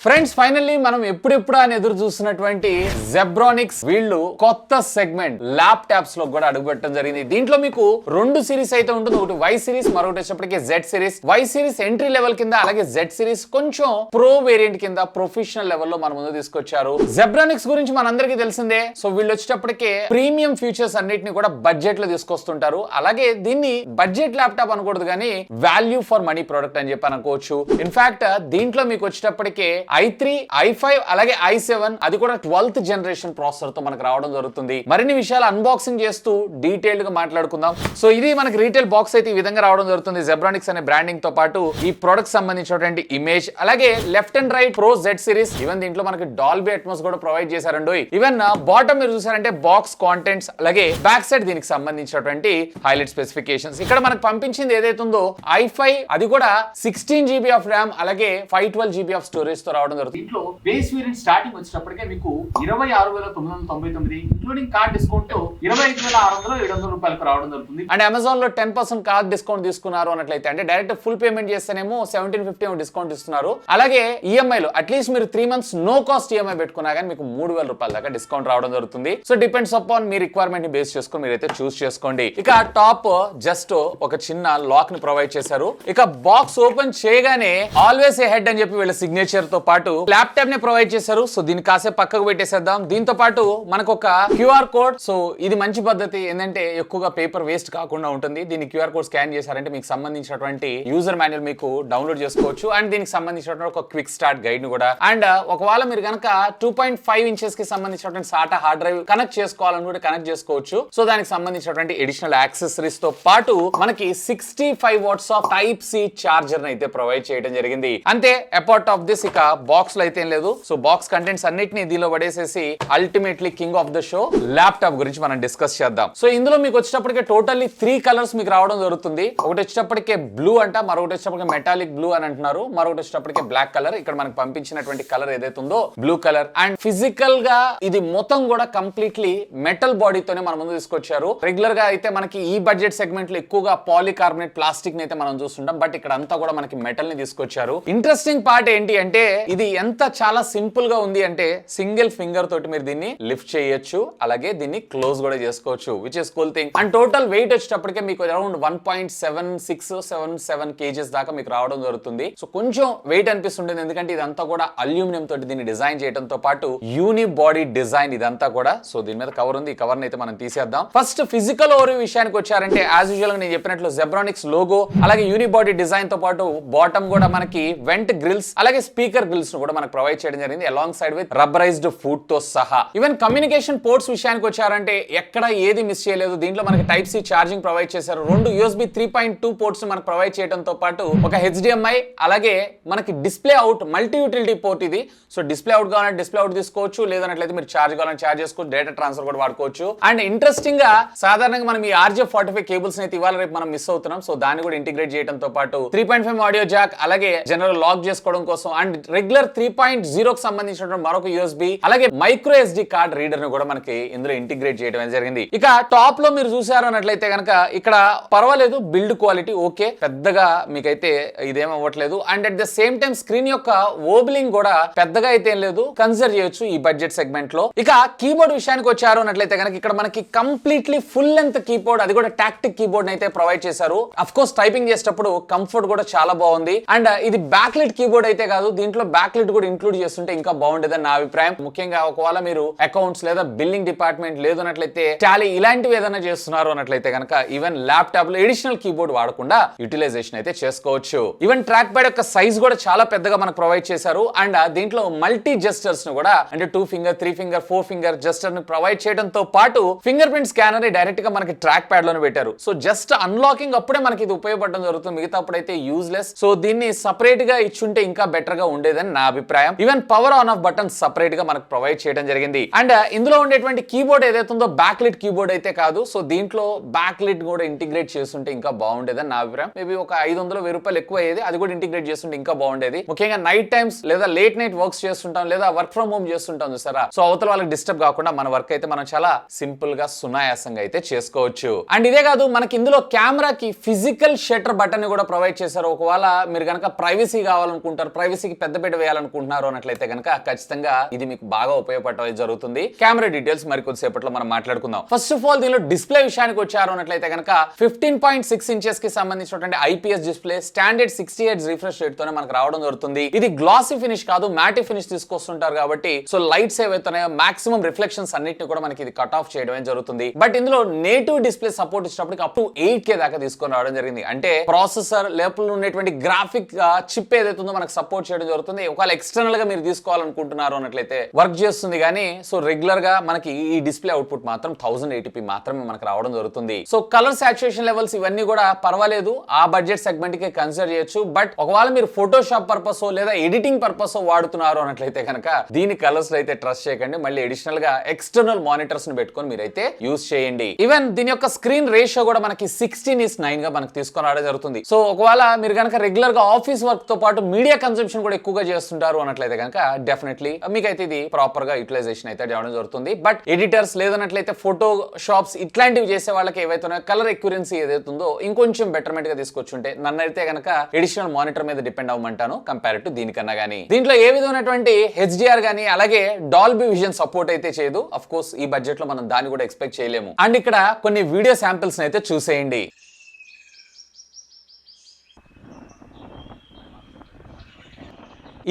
Friends finally మనం ఎప్పుడెప్పుడు అని ఎదురు చూస్తున్నటువంటి జెబ్రానిక్స్ వీళ్ళు కొత్త సెగ్మెంట్ ల్యాప్టాప్స్ లో కూడా అడుగుపెట్టడం జరిగింది. దీంట్లో మీకు రెండు సిరీస్ అయితే ఉంటుంది. ఒకటి వై సిరీస్, మరొకటి వచ్చేప్పటికి Z series. Why series entry level కింద, అలాగే జెడ్ సిరీస్ కొంచెం ప్రో వేరియంట్ కింద ప్రొఫెషనల్ లెవెల్లో మన ముందు తీసుకొచ్చారు. జెబ్రానిక్స్ గురించి మనందరికీ తెలిసిందే. సో వీళ్ళు వచ్చేటప్పటికే ప్రీమియం ఫీచర్స్ అన్నిటిని కూడా బడ్జెట్ లో తీసుకొస్తుంటారు. అలాగే దీన్ని బడ్జెట్ ల్యాప్టాప్ అనకూడదు కానీ వాల్యూ ఫర్ మనీ ప్రోడక్ట్ అని చెప్పి అనుకోవచ్చు. ఇన్ఫాక్ట్ దీంట్లో మీకు వచ్చేటప్పటికే i3, i5 అలాగే i7 అది కూడా 12th జనరేషన్ ప్రాసెసర్ తో మనకు రావడం జరుగుతుంది. మరిన్ని విషయాలు అన్బాక్సింగ్ చేస్తూ డీటెయిల్డ్ గా మాట్లాడుకుందాం. సో ఇది మనకి రీటైల్ బాక్స్ అయితే ఈ విధంగా రావడం జరుగుతుంది. జెబ్రానిక్స్ అనే బ్రాండింగ్ తో పాటు ఈ ప్రొడక్ట్ సంబంధించినటువంటి ఇమేజ్, అలాగే left and right pro Z series, even దీంట్లో మనకి డాల్బీ అట్మాస్ కూడా ప్రొవైడ్ చేశారండి. ఈవెన్ బాటమ్ మీరు చూసారంటే బాక్స్ కాంటెంట్స్, అలాగే బ్యాక్ సైడ్ దీనికి సంబంధించినటువంటి హైలైట్ స్పెసిఫికేషన్స్. ఇక్కడ మనకు పంపించింది ఏదైతే ఉందో i5 అది కూడా 16 GB ఆఫ్ ర్యామ్, అలాగే 512 GB ఆఫ్ స్టోరేజ్ తో రావడం జరుగుతుంది. దీంట్లో బేస్ వేరియంట్ స్టార్టింగ్ వచ్చేటప్పటికే మీకు 26,999 ఇంక్లూడింగ్ కార్డ్ డిస్కౌంట్ తో 25,600-700 రూపాయలకు రావడం జరుగుతుంది. అండ్ అమెజాన్ లో 10% కార్డ్ డిస్కౌంట్ తీసుకున్నారు అన్నట్లయితే, అంటే డైరెక్ట్ ఫుల్ పేమెంట్ చేస్తేనేమో 1750 డిస్కౌంట్ ఇస్తున్నారు. అలాగే ఈఎంఐ లో అట్లీస్ట్ మీరు 3 months నో కాస్ట్ ఈఎంఐ పెట్టుకున్నా కానీ మీకు 3,000 రూపాయల దాకా డిస్కౌంట్ రావడం జరుగుతుంది. So depends upon me requirement ని బేస్ చేసుకుని మీరైతే చూస్ చేసుకోండి. ఇక టాప్ జస్ట్ ఒక చిన్న లాక్ ని ప్రొవైడ్ చేశారు. ఇక బాక్స్ ఓపెన్ చేయగానే ఆల్వేస్ ఏ హెడ్ అని చెప్పి వీళ్ళ సిగ్నేచర్ తో పాటు ల్యాప్టాప్ ని ప్రొవైడ్ చేశారు. సో దీన్ని కాసేపు పక్కకు పెట్టేసేద్దాం. దీంతో పాటు మనకు ఒక క్యూఆర్ కోడ్. సో ఇది మంచి పద్ధతి, ఏంటంటే ఎక్కువగా పేపర్ వేస్ట్ కాకుండా ఉంటుంది. దీన్ని క్యూఆర్ కోడ్ స్కాన్ చేశారంటే మీకు సంబంధించినటువంటి యూజర్ మాన్యువల్ మీకు డౌన్లోడ్ చేసుకోవచ్చు. అండ్ దీనికి సంబంధించినటువంటి ఒక క్విక్ స్టార్ట్ గైడ్ ని కూడా. అండ్ ఒకవేళ మీరు కనుక 2.5 inches కి సంబంధించినటువంటి సాటా హార్డ్ డ్రైవ్ కనెక్ట్ చేసుకోవాలనుకుంటే కనెక్ట్ చేసుకోవచ్చు. సో దానికి సంబంధించినటువంటి అడిషనల్ యాక్సెసరీస్ తో పాటు మనకి 65 watts of type C charger అయితే ప్రొవైడ్ చేయడం జరిగింది. అంతే, అపార్ట్ ఆఫ్ దిస్ ఇక బాక్స్ లో అయితే ఏం లేదు. సో బాక్స్ కంటెంట్స్ అన్నిటిని దీనిలో పడేసేసి ultimately king of the show laptop గురించి మనం డిస్కస్ చేద్దాం. సో ఇందులో మీకు వచ్చేటప్పటికే టోటల్లీ 3 కలర్స్ మీకు రావడం జరుగుతుంది. ఒకటి వచ్చేటప్పటికే బ్లూ అంట, మరొకటి వచ్చేటప్పటికే మెటాలిక్ బ్లూ అని అంటున్నారు, మరొకటి వచ్చేటప్పటికే బ్లాక్ కలర్. ఇక్కడ మనకు పంపించినటువంటి కలర్ ఏదైతే ఉందో బ్లూ కలర్. అండ్ ఫిజికల్ గా ఇది మొత్తం కూడా కంప్లీట్లీ మెటల్ బాడీతోనే మన ముందు తీసుకొచ్చారు. రెగ్యులర్ గా అయితే మనకి ఈ బడ్జెట్ సెగ్మెంట్ లో ఎక్కువగా పాలికార్బోనేట్ ప్లాస్టిక్ ని అయితే మనం చూస్తుంటాం, బట్ ఇక్కడ అంతా కూడా మనకి మెటల్ ని తీసుకొచ్చారు. ఇంట్రెస్టింగ్ పార్ట్ ఏంటి అంటే ఇది ఎంత చాలా సింపుల్ గా ఉంది అంటే సింగిల్ ఫింగర్ తోటి మీరు దీన్ని లిఫ్ట్ చేయొచ్చు, అలాగే దీన్ని క్లోజ్ కూడా చేసుకోవచ్చు, which is cool thing. And total weight వచ్చేటప్పటికే మీకు అరౌండ్ 1.7677 kgs దాకా మీకు రావడం జరుగుతుంది. సో కొంచెం వెయిట్ అనిపిస్తుంటుంది, ఎందుకంటే ఇదంతా కూడా అల్యూమినియం తోటి దీన్ని డిజైన్ చేయడంతో పాటు యూని బాడీ డిజైన్ ఇదంతా కూడా. సో దీని మీద కవర్ ఉంది, ఈ కవర్ అయితే మనం తీసేద్దాం. ఫస్ట్ ఫిజికల్ ఓవర్ విషయానికి వచ్చారంటే యాజ్ యూజువల్ గా నేను చెప్పినట్లు జెబ్రానిక్స్ లోగో, అలాగే యూని బాడీ డిజైన్ తో పాటు బాటమ్ కూడా మనకి వెంట్ గ్రిల్స్, అలాగే స్పీకర్ గ్రిల్స్ ను కూడా మనకు ప్రొవైడ్ చేయడం జరిగింది, along side with rubberised foot తో సహా. ఈవెన్ కమ్యూనికేషన్ పోర్ట్స్ విషయానికి వచ్చారంటే ఎక్కడ ఏది మిస్ చేయలేదు. దీంట్లో మనకి టైప్ సి ఛార్జింగ్ ప్రొవైడ్ చేశారు. 2 USB 3.2 పోర్ట్స్ మనకు ప్రొవైడ్ చేయడంతో పాటు ఒక HDMI, అలాగే మనకి display out multi utility port ఇది. సో డిస్ప్లే అవుట్ కావాలంటే డిస్ప్లే అవుట్ తీసుకోవచ్చు, లేదన్నట్లయితే మీరు ఛార్జ్ కావాలంటే ఛార్జ్ చేసుకోవచ్చు, డేటా ట్రాన్స్ఫర్ కూడా వాడుకోవచ్చు. అండ్ ఇంట్రెస్టింగ్ గా సాధారణంగా మనం ఈ RJ45 కేబుల్స్ అయితే ఇవాళ రేపు మనం మిస్ అవుతున్నాం. సో దాన్ని కూడా ఇంటిగ్రేట్ చేయడంతో పాటు 3.5 ఆడియో జాక్, అలాగే జనరల్ లాక్ చేసుకోవడం కోసం అండ్ రెగ్యులర్ 3.0 కి సంబంధించిన మరొక USB, అలాగే మైక్రో SD కార్డ్ రీడర్ ను కూడా మనకి ఇందులో ఇంటిగ్రేట్ చేయడం జరిగింది. ఇక టాప్ లో మీరు చూసారు అన్నట్లయితే కనుక ఇక్కడ పర్వాలేదు, బిల్డ్ క్వాలిటీ ఓకే, పెద్దగా మీకైతే ఇదేం అవ్వట్లేదు. And at the same time screen యొక్క ఓబ్లింగ్ కూడా పెద్దగా అయితే ఏం లేదు, కన్సిడర్ చేయొచ్చు ఈ బడ్జెట్ సెగ్మెంట్ లో. ఇక కీబోర్డ్ విషయానికి వచ్చారు అన్నట్లయితే కనుక ఇక్కడ మనకి కంప్లీట్లీ ఫుల్ లెంత్ కీబోర్డ్, అది కూడా టాక్టిక్ కీబోర్డ్ అయితే ప్రొవైడ్ చేశారు. అఫ్ కోర్స్ టైపింగ్ చేసేటప్పుడు కంఫర్ట్ కూడా చాలా బాగుంది. అండ్ ఇది బ్యాక్లైట్ కీబోర్డ్ అయితే కాదు, దీంట్లో బ్యాక్లైట్ కూడా ఇంక్లూడ్ చేస్తుంటే ఇంకా బాగుండేదని నా అభిప్రాయం. ముఖ్యంగా ఒకవేళ మీరు అకౌంట్స్ లేదా బిల్లింగ్ డిపార్ట్మెంట్ లేదన్నట్లయితే టాలీ ఇలాంటివి ఏదైనా చేస్తున్నారు అన్నట్లయితే కనుక ఈవెన్ ల్యాప్టాప్ లో ఎడిషనల్ కీబోర్డ్ వాడకుండా యూటిలైజేషన్ అయితే చేసుకోవచ్చు. ఈవెన్ ట్రాక్ ప్యాడ్ యొక్క సైజ్ కూడా చాలా పెద్దగా మనకు ప్రొవైడ్ చేశారు. అండ్ దీంట్లో మల్టీ జెస్టర్స్ ను కూడా, అంటే 2 ఫింగర్ 3 ఫింగర్ 4 ఫింగర్ జెస్టర్ ను ప్రొవైడ్ చేయడంతో పాటు ఫింగర్ ప్రింట్ స్కానర్ ని డైరెక్ట్ గా మనకి ట్రాక్ ప్యాడ్ లోనే పెట్టారు. సో జస్ట్ అన్లాకింగ్ అప్పుడే మనకి ఇది ఉపయోగపడడం జరుగుతుంది, మిగతా అప్పుడైతే యూజ్లెస్. సో దీన్ని సపరేట్ గా ఇచ్చుంటే ఇంకా బెటర్ గా ఉండేదని నా అభిప్రాయం. Even power on off button separate గా మనకు ప్రొవైడ్ చేయడం జరిగింది. అండ్ ఇందులో ఉండేటువంటి కీబోర్డ్ ఏదైతే ఉందో బ్యాక్లిట్ కీబోర్డ్ అయితే కాదు. సో దీంట్లో బ్యాక్లిట్ కూడా ఇంటిగ్రేట్ చేస్తుంటే ఇంకా బాగుండేదని నా అభిప్రాయం. మేబీ ఒక 500-1000 రూపాయలు ఎక్కువ అయ్యేది, అది కూడా ఇంటిగ్రేట్ చేస్తుంటే ఇంకా బాగుండేది. ముఖ్యంగా నైట్ టైమ్స్ లేదా లేట్ నైట్ వర్క్స్ చేస్తుంటాం, లేదా వర్క్ ఫ్రమ్ హోమ్ చేస్తుంటాం చూసారా. సో అవతల వాళ్ళకి డిస్టర్బ్ కాకుండా మన వర్క్ అయితే మనం చాలా సింపుల్ గా సునాయాసంగా అయితే చేసుకోవచ్చు. అండ్ ఇదే కాదు, మనకి ఇందులో కెమెరాకి ఫిజికల్ షట్టర్ బటన్ ని కూడా ప్రొవైడ్ చేశారు. ఒకవేళ మీరు కనుక ప్రైవసీ కావాలనుకుంటారు, ప్రైవసీకి పెద్దపీట కంటెంట్ వేయాలనుకుంటున్నారు అన్నట్లయితే కనుక ఖచ్చితంగా ఇది మీకు బాగా ఉపయోగపడటం జరుగుతుంది. కెమెరా డీటెయిల్స్ మరి కొద్దిసేపట్లో మనం మాట్లాడుకుందాం. ఫస్ట్ ఆఫ్ ఆల్ దీనిలో డిస్ప్లే విషయానికి వచ్చారు అన్నట్లయితే కనుక 15.6 ఇంచెస్ కి సంబంధించినటువంటి IPS display standard 60 hertz refresh rate తోనే మనకు రావడం జరుగుతుంది. ఇది గ్లాసీ ఫినిష్ కాదు, మ్యాటి ఫినిష్ తీసుకొస్తుంటారు కాబట్టి సో లైట్స్ ఏవైతున్నాయో మాక్సిమం రిఫ్లెక్షన్స్ అన్నిటిని కూడా మనకి ఇది కట్ ఆఫ్ చేయడమే జరుగుతుంది. బట్ ఇందులో నేటివ్ డిస్ప్లే సపోర్ట్ ఇచ్చినప్పటికి అప్ టు 8K దాకా తీసుకొని రావడం జరిగింది. అంటే ప్రాసెసర్ లోపల ఉన్నటువంటి గ్రాఫిక్ చిప్ ఏదైతే ఉందో మనకు సపోర్ట్ చేయడం జరుగుతుంది. ఒకవేళ ఎక్స్టర్నల్ గా మీరు తీసుకోవాలనుకుంటున్నారు అన్నట్లయితే వర్క్ చేస్తుంది. కానీ సో రెగ్యులర్ గా మనకి ఈ డిస్ప్లే అవుట్పుట్ మాత్రం 1080p మాత్రమే మనకు రావడం జరుగుతుంది. సో కలర్ సాచురేషన్ లెవెల్స్ ఇవన్నీ కూడా పర్వాలేదు, ఆ బడ్జెట్ సెగ్మెంట్ కి కన్సిడర్ చేయొచ్చు. బట్ ఒకవేళ మీరు ఫోటోషాప్ పర్పస్ లేదా ఎడిటింగ్ పర్పస్ వాడుతున్నారు అన్నట్లయితే కనుక దీని కలర్స్ అయితే ట్రస్ట్ చేయకండి. మళ్ళీ అడిషనల్ గా ఎక్స్టర్నల్ మానిటర్స్ ని పెట్టుకొని మీరైతే యూజ్ చేయండి. ఈవెన్ దీని యొక్క స్క్రీన్ రేషియో కూడా మనకి 16:9 గా మనకి తీసుకొని రావడం జరుగుతుంది. సో ఒకవేళ మీరు కనుక రెగ్యులర్ గా ఆఫీస్ వర్క్ తో పాటు మీడియా కన్సంప్షన్ కూడా ఎక్కువగా చేస్తుంటారు అన్నట్లయితే కనుక డెఫినెట్లీ మీకైతే ఇది ప్రాపర్ గా యూటిలైజేషన్ అయితే చేయడం జరుగుతుంది. బట్ ఎడిటర్స్ లేదన్నట్లయితే ఫోటో షాప్స్ ఇట్లాంటివి చేసే వాళ్ళకి ఏవైతే కలర్ ఎక్యురెన్సీ ఏదైతే ఉందో ఇంకొంచెం బెటర్మెంట్ గా తీసుకొచ్చుంటే నన్నైతే కనుక ఎడిషనల్ మానిటర్ మీద డిపెండ్ అవ్వమంటాను కంపేర్ టు దీనికన్నా. గానీ దీంట్లో ఏ విధమైనటువంటి హెచ్డిఆర్ గానీ అలాగే డాల్బీ విజన్ సపోర్ట్ అయితే చేయదు. అఫ్ కోర్స్ ఈ బడ్జెట్ లో మనం దాన్ని కూడా ఎక్స్పెక్ట్ చేయలేము. అండ్ ఇక్కడ కొన్ని వీడియో శాంపిల్స్ అయితే చూసేయండి.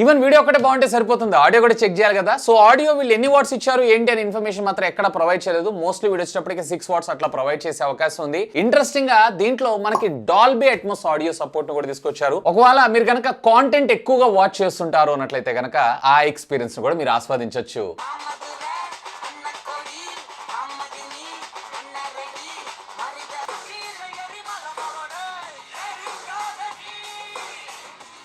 ఈవెన్ వీడియో ఒకటే బాగుంటే సరిపోతుంది, ఆడియో కూడా చెక్ చేయాలి కదా. సో ఆడియో వీళ్ళు ఎన్ని వాట్స్ ఇచ్చారు ఏంటి అని ఇన్ఫర్మేషన్ మాత్రం ఎక్కడ ప్రొవైడ్ చేయలేదు. మోస్ట్లీ వీడియో వచ్చేటప్పటికి 6 వాట్స్ అట్లా ప్రొవైడ్ చేసే అవకాశం ఉంది. ఇంట్రెస్టింగ్ గా దీంట్లో మనకి డాల్బీ అట్మాస్ ఆడియో సపోర్ట్ కూడా తీసుకొచ్చారు. ఒకవేళ మీరు కనుక కాంటెంట్ ఎక్కువగా వాచ్ చేస్తుంటారు అన్నట్లయితే కనుక ఆ ఎక్స్పీరియన్స్ కూడా మీరు ఆస్వాదించవచ్చు.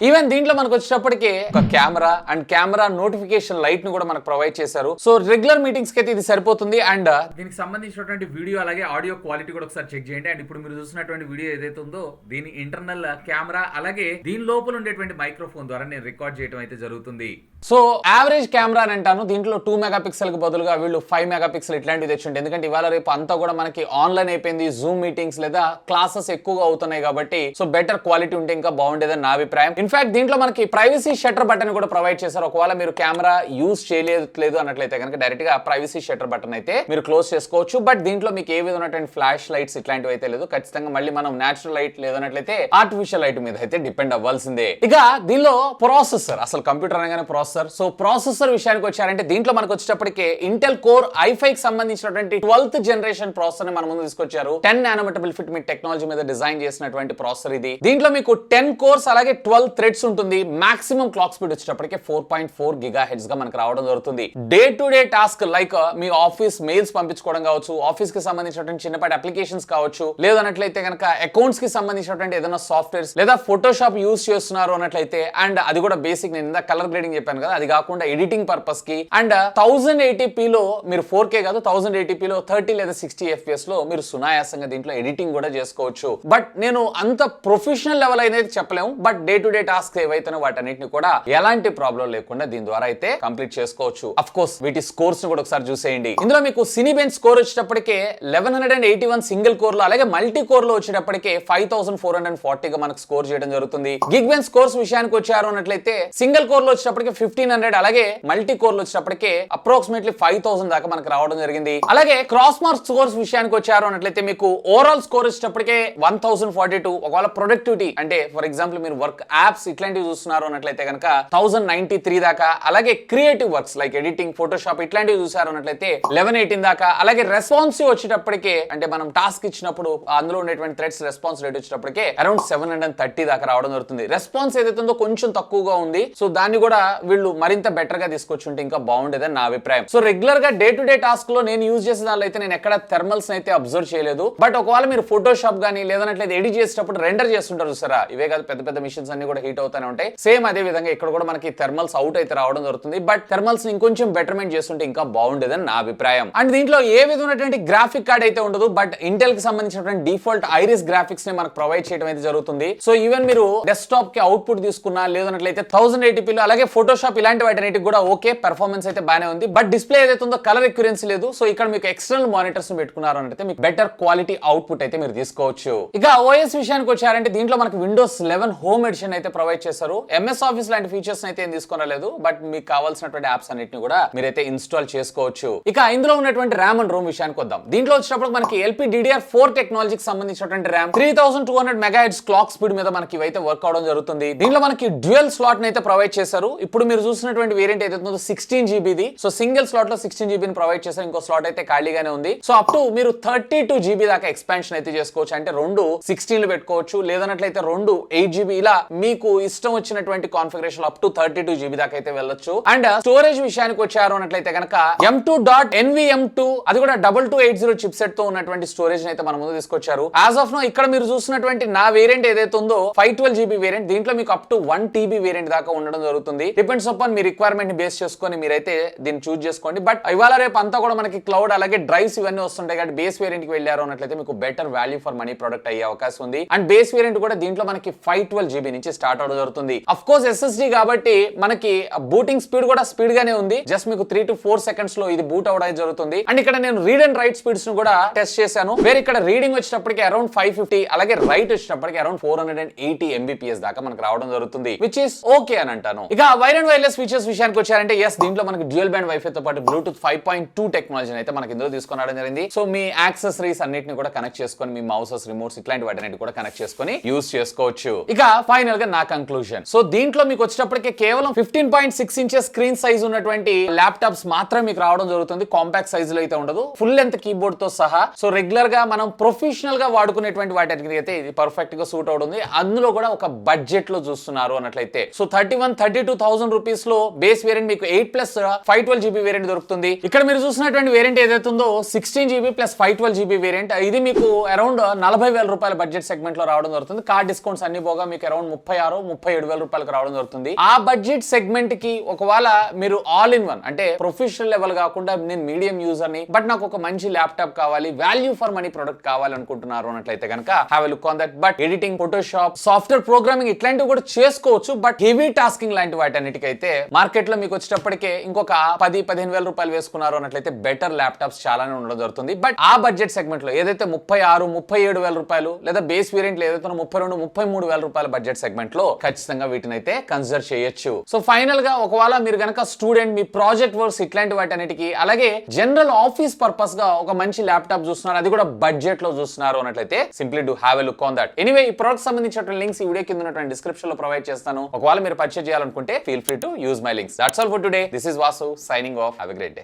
ఈవెన్ దీంట్లో మనకు వచ్చేటప్పటికి ఒక camera and camera notification light ను కూడా మనకు ప్రొవైడ్ చేశారు. సో రెగ్యులర్ మీటింగ్స్ కి అయితే ఇది సరిపోతుంది. అండ్ దీనికి సంబంధించినటువంటి వీడియో అలాగే ఆడియో క్వాలిటీ కూడా ఒకసారి చెక్ చేయండి. అండ్ ఇప్పుడు మీరు చూసినటువంటి వీడియో ఏదైతే ఉందో దీని ఇంటర్నల్ కెమెరా అలాగే దీని లోపల ఉండేటువంటి మైక్రోఫోన్ ద్వారా నేను రికార్డ్ చేయడం అయితే జరుగుతుంది. సో యావరేజ్ కెమెరా అని అంటాను. దీంట్లో 2 మెగాపిక్సెల్ కి బదులుగా వీళ్ళు 5 మెగాపిక్సెల్ ఇట్లాంటివి తెచ్చుంటే, ఎందుకంటే ఇవాళ రేపు అంతా కూడా మనకి ఆన్లైన్ అయిపోయింది, జూమ్ మీటింగ్స్ లేదా క్లాసెస్ ఎక్కువగా అవుతున్నాయి కాబట్టి సో బెటర్ క్వాలిటీ ఉంటే ఇంకా బాగుండేదని నా అభిప్రాయం. ఇన్ఫాక్ట్ దీంట్లో మనకి ప్రైవసీ షట్టర్ బటన్ కూడా ప్రొవైడ్ చేశారు. ఒకవేళ మీరు కెమెరా యూజ్ చేయలేదు అన్నట్లయితే కనుక డైరెక్ట్ గా ప్రైవసీ షట్టర్ బటన్ అయితే మీరు క్లోజ్ చేసుకోవచ్చు. బట్ దీంట్లో మీకు ఏ విధమైనటువంటి ఫ్లాష్ లైట్స్ ఇట్లాంటివి అయితే లేదు. ఖచ్చితంగా మళ్ళీ మనం నేచురల్ లైట్ లేదన్నట్లయితే ఆర్టిఫిషియల్ లైట్ మీద అయితే డిపెండ్ అవ్వాల్సిందే. ఇక దీనిలో ప్రాసెసర్, అసలు కంప్యూటర్ అనగానే ప్రాసెసర్. సో ప్రాసెసర్ విషయానికి వచ్చారంటే దీంట్లో మనకు వచ్చేటప్పటికి ఇంటెల్ కోర్ i5 కి సంబంధించినటువంటి 12th జనరేషన్ ప్రాసెసర్ ని మన ముందు తీసుకొచ్చారు. 10 నానోమీటర్ బిల్ఫిట్ మీ టెక్నాలజీ మీద డిజైన్ చేసినటువంటి ప్రాసెసర్ ఇది. దీంట్లో మీకు 10 కోర్స్ అలాగే 12 థ్రెడ్స్ ఉంటుంది. మాక్సిమం క్లాక్ స్పీడ్ వచ్చేటప్పటికి 4.4 GHz గా మనకు రావడం జరుగుతుంది. Day to day task like మీ ఆఫీస్ మెయిల్స్ పంపించుకోవడం కావచ్చు, ఆఫీస్ కి సంబంధించినటువంటి చిన్నపాటి అప్లికేషన్స్ కావచ్చు, లేదన్నట్లయితే కనుక అకౌంట్స్ కి సంబంధించినటువంటి ఏదైనా సాఫ్ట్వేర్స్ లేదా ఫోటోషాప్ యూజ్ చేస్తున్నారు అన్నట్లయితే, అండ్ అది కూడా బేసిక్ నేను ఇందా కలర్ గ్రేడింగ్ చెప్పాను కదా, అది కాకుండా ఎడిటింగ్ పర్పస్ కి అండ్ 1080p లో మీరు 4K కాదు 1080p లో 30 లేదా 60 FPS లో మీరు సునాయాసంగా దీంట్లో ఎడిటింగ్ కూడా చేసుకోవచ్చు. బట్ నేను అంత ప్రొఫెషనల్ లెవెల్ అనేది చెప్పలేము. But day to day task ఏవైతే వాటన్నిటిని కూడా ఎలాంటి ప్రాబ్లం లేకుండా దీని ద్వారా అయితే కంప్లీట్ చేసుకోవచ్చు. అఫ్ కోర్స్ వీటి స్కోర్స్ ని కూడా ఒకసారి చూసేయండి. ఇందులో మీకు సినీబెంచ్ స్కోర్ వచ్చేటప్పటికే 1181 సింగిల్ కోర్ లో అలాగే మల్టీ కోర్ లో వచ్చేటప్పటికే 5440 గా మనకు స్కోర్ చేయడం జరుగుతుంది. గిగ్ బెంచ్ స్కోర్స్ విషయానికి వచ్చారు అన్నట్లయితే సింగిల్ కోర్ లో వచ్చేటప్పటికి 1500 అలాగే మల్టీ కోర్ లో వచ్చేటప్పటికే అప్రాక్సిమేట్లీ 5000 దాకా మనకు రావడం జరిగింది. అలాగే క్రాస్ మార్క్ స్కోర్స్ విషయానికి వచ్చారు అన్నట్లయితే మీకు ఓవరాల్ స్కోర్ వచ్చేటప్పటికే 1042. ఒకవేళ ప్రొడక్టివిటీ అంటే ఫర్ ఎగ్జాంపుల్ మీరు వర్క్ యాప్స్ ఇట్లాంటివి చూస్తున్నారు అన్నట్లయితే కనుక 1093 దాకా, అలాగే creative works like editing Photoshop ఇట్లాంటివి చూసారు అన్నట్లయితే 1118 దాకా, అలాగే రెస్పాన్సివ్ వచ్చేటప్పటికే అంటే మనం టాస్క్ ఇచ్చినప్పుడు అందులో ఉండేటువంటి థ్రెడ్స్ రెస్పాన్స్ రేట్ వచ్చేటప్పటికే అరౌండ్ 730 దాకా రావడం జరుగుతుంది. రెస్పాన్స్ ఏదైతే ఉందో కొంచెం తక్కువగా ఉంది. సో దాన్ని కూడా వీళ్ళు మరింత బెటర్ గా తీసుకొచ్చుంటే ఇంకా బాగుండేదని నా అభిప్రాయం. సో రెగ్యులర్ గా డే టు డే టాస్క్ లో నేను యూజ్ చేసే దానిలో అయితే నేను ఎక్కడ థర్మల్స్ అయితే అబ్జర్వ్ చేయలేదు. బట్ ఒకవేళ మీరు ఫోటోషాప్ గానీ లేదన్నట్లయితే ఎడిట్ చేసేటప్పుడు రెండర్ చేస్తుంటారు చూసారా, ఇవే కాదు పెద్ద పెద్ద మిషన్స్ అన్ని కూడా హీట్ అవుతానే ఉంటాయి. సేమ్ అదే విధంగా ఇక్కడ కూడా మనకి థర్మల్స్ అవుట్ అయితే రావడం జరుగుతుంది. బట్ థర్మల్స్ ని ఇంకొంచెం బెటర్మెంట్ చేస్తుంటే ఇంకా బాగుండేదని నా అభిప్రాయం. అండ్ దీంట్లో ఏ విధమైనటువంటి గ్రాఫిక్ కార్డ్ అయితే ఉండదు. బట్ ఇంటెల్ కి సంబంధించినటువంటి డిఫాల్ట్ ఐరిస్ గ్రాఫిక్స్ ని మనకు ప్రొవైడ్ చేయడం అయితే జరుగుతుంది. సో ఈవెన్ మీరు డెస్క్టాప్ కి అవుట్పుట్ తీసుకున్నా లేదన్నట్లయితే 1080p లో అలాగే ఫోటోషాప్ ఇలాంటి వాటికి కూడా ఓకే పర్ఫార్మెన్స్ అయితే బానే ఉంది. బట్ డిస్ప్లే ఏదైతే ఉందో కలర్ ఎక్యురెన్సీ లేదు. సో ఇక్కడ మీకు ఎక్స్టర్నల్ మానిటర్స్ పెట్టుకున్నారు అంటే మీకు బెటర్ క్వాలిటీ అవుట్పుట్ అయితే మీరు తీసుకోవచ్చు. ఇక ఓఎస్ విషయానికి వచ్చారంటే దీంట్లో మనకి విండోస్ 11 హోమ్ ఎడిషన్ అయితే ప్రొవైడ్ చేశారు. MS ఆఫీస్ లాంటి ఫీచర్స్ అయితే ఏం తీసుకురాలేదు, బట్ మీకు కావాల్సినటువంటి యాప్స్ అన్నిటిని కూడా మీరైతే ఇన్స్టాల్ చేసుకోవచ్చు. ఇక ఇందులో ఉన్నటువంటి ర్యామ్ అండ్ రోమ్ విషయానికి వద్దాం. దీంట్లో వచ్చినప్పుడు మనకి LPDDR4 టెక్నాలజీకి సంబంధించినటువంటి ర్యామ్ 3200 MHz క్లాక్ స్పీడ్ మీద మనకి ఇవైతే వర్క్ అవడం జరుగుతుంది. దీంట్లో మనకి డ్యూయల్ స్లాట్ అయితే ప్రొవైడ్ చేశారు. ఇప్పుడు మీరు చూసినటువంటి వేరియంట్ ఏదైతే 16 GB the. So single slot లో 16 GB ని ప్రొవైడ్ చేశారు. ఇంకో స్లాట్ అయితే ఖాళీగానే ఉంది. సో అప్ టు మీరు 32 GB దాకా ఎక్స్పాన్షన్ అయితే చేసుకోవచ్చు. అంటే రెండు 16 పెట్టుకోవచ్చు, లేదన్నట్లయితే రెండు 8 GB, ఇలా మీకు ఇష్టం వచ్చినటువంటి కాన్ఫిగరేషన్ అప్ టు 32 GB దాకా అయితే వెళ్ళొచ్చు. అండ్ స్టోరేజ్ విషయానికి వచ్చారు అన్నట్లయితే కనుక M2.NVM2 అది కూడా 2280 చిప్ సెట్ తో ఉన్నటువంటి స్టోరేజ్ అయితే మన ముందు తీసుకొచ్చారు. యాజ్ ఆఫ్ నో ఇక్కడ మీరు చూసినటువంటి నా వేరియంట్ ఏదైతే ఉందో 512 GB వేరియంట్, దీంట్లో మీకు అప్ టు 1 TB వేరియంట్ దాకా ఉండడం జరుగుతుంది. డిపెండ్స్ అపాన్ మీ రిక్వైర్మెంట్ ని బేస్ చేసుకొని మీరైతే దీన్ని చూస్ చేసుకోండి. బట్ ఇవాళ రేపు అంతా కూడా మనకి క్లౌడ్ అలాగే డ్రైవ్స్ ఇవన్నీ వస్తుంటాయి కాబట్టి బేస్ వేరియంట్ కి వెళ్ళారు అన్నట్లయితే మీకు better value for money product అయ్యే అవకాశం ఉంది. అండ్ బేస్ వేరియంట్ కూడా దీంట్లో మనకి 512 GB నుంచి స్టార్ట్ అవడం జరుగుతుంది. అఫ్ కోర్స్ SSD కాబట్టి మనకి బూటింగ్ స్పీడ్ కూడా స్పీడ్ గానే ఉంది. జస్ట్ మీకు 3 to 4 seconds లో ఇది బూట్ అవడం జరుగుతుంది. అండ్ ఇక్కడ నేను రీడ్ అండ్ రైట్ స్పీడ్స్ ను కూడా టెస్ట్ చేశాను. వేరే ఇక్కడ రీడింగ్ వచ్చేటప్పటికి అరౌండ్ 550, అలాగే రైట్ వచ్చేటప్పటికి అరౌండ్ 480 MBPS దాకా మనకు రావడం జరుగుతుంది, విచ్ ఇస్ ఓకే అని అంటాను. ఇక వైర్ అండ్ వైర్లెస్ ఫీచర్స్ విషయానికి వచ్చారంటే దీంట్లో మనకి డ్యూయల్ బ్యాండ్ వైఫై తో పాటు బ్లూటూత్ 5.2 టెక్నాలజీని అయితే మనకి ఇందులో తీసుకొని రావడం జరిగింది. సో మీ యాక్సెసరీస్ అన్నిటిని కూడా కనెక్ట్ చేసుకొని మీ మౌసెస్, రిమోట్స్ ఇట్లాంటి వాటిని కూడా కనెక్ట్ చేసుకొని యూస్ చేసుకోవచ్చు. ఇక ఫైనల్ గా నా కంక్లూజన్. సో దీంట్లో మీకు వచ్చేటప్పటికి కేవలం 15.6 inches స్క్రీన్ సైజ్ ఉన్నటువంటి ల్యాప్టాప్స్ మాత్రమే మీకు రావడం జరుగుతుంది. కాంపాక్ట్ సైజ్ లో అయితే ఉండదు, ఫుల్ లెంత్ కీబోర్డ్ తో సహా. సో రెగ్యులర్ గా మనం ప్రొఫెషనల్ గా వాడుకునేటువంటి వాటికి అయితే ఇది పర్ఫెక్ట్ గా సూట్ అవుతుంది. అందులో కూడా ఒక బడ్జెట్ లో చూస్తున్నారు అన్నట్లయితే సో 32,000 రూపీస్ లో బేస్ వేరియంట్ మీకు 8+ 512 GB వేరియంట్ దొరుకుతుంది. ఇక్కడ మీరు చూసినటువంటి వేరియంట్ ఏదైతే ఉందో 16 GB + 512 GB వేరియంట్, ఇది మీకు అరౌండ్ 40,000 రూపాయల బడ్జెట్ సెగ్మెంట్ లో రావడం జరుగుతుంది. కార్డ్ డిస్కౌంట్స్ అన్ని పోగా మీకు అరౌండ్ 36,000-37,000 రూపాయలకు రావడం జరుగుతుంది. ఆ బడ్జెట్ సెగ్మెంట్ కి ఒకవేళ మీరు ఆల్ ఇన్ వన్ అంటే ప్రొఫెషనల్ లెవెల్ కాకుండా నేను మీడియం యూజర్ ని, బట్ నాకు ఒక మంచి ల్యాప్టాప్ కావాలి, వాల్యూ ఫర్ మనీ ప్రొడక్ట్ కావాలనుకుంటున్నారు అన్నట్లయితే కనుక have a look on that. But editing, Photoshop, software programming ఇట్లాంటివి కూడా చేసుకోవచ్చు. బట్ హెవీ టాస్కింగ్ లాంటి వాటన్నిటికైతే మార్కెట్ లో మీకు వచ్చేటప్పటికే ఇంకొక 10,000-15,000 రూపాయలు వేసుకున్నారు అన్నట్లయితే బెటర్ ల్యాప్టాప్స్ చాలానే ఉండడం జరుగుతుంది. బట్ ఆ బడ్జెట్ సెగ్మెంట్ లో ఏదైతే 36,000-37,000 రూపాయలు లేదా బేస్ వేరియంట్ ఏదైతే 32,000-33,000 రూపాయల బడ్జెట్ సెగ్మెంట్ లో ఖచ్చితంగా వీటిని అయితే కన్సిడర్ చేయొచ్చు. సో ఫైనల్ గా ఒకవేళ మీరు గనక స్టూడెంట్, మీ ప్రాజెక్ట్ వర్క్స్ ఇట్లాంటి వాటన్నిటికి అలాగే జనరల్ ఆఫీస్ పర్పస్ గా ఒక మంచి ల్యాప్టాప్ చూస్తున్నారు, అది కూడా బడ్జెట్ లో చూస్తున్నారు అన్నట్లయితే simply do have a look on that. Anyway ఈ ప్రొడక్ట్ సంబంధించిన లింక్స్ ఈ వీడియో కింద ఉన్నటువంటి డిస్క్రిప్షన్ లో ప్రొవైడ్ చేస్తాను. ఒకవేళ మీరు పర్చేజ్ చేయాలనుకుంటే feel free to use my links. That's all for today. This is Vasu signing off. Have a great day.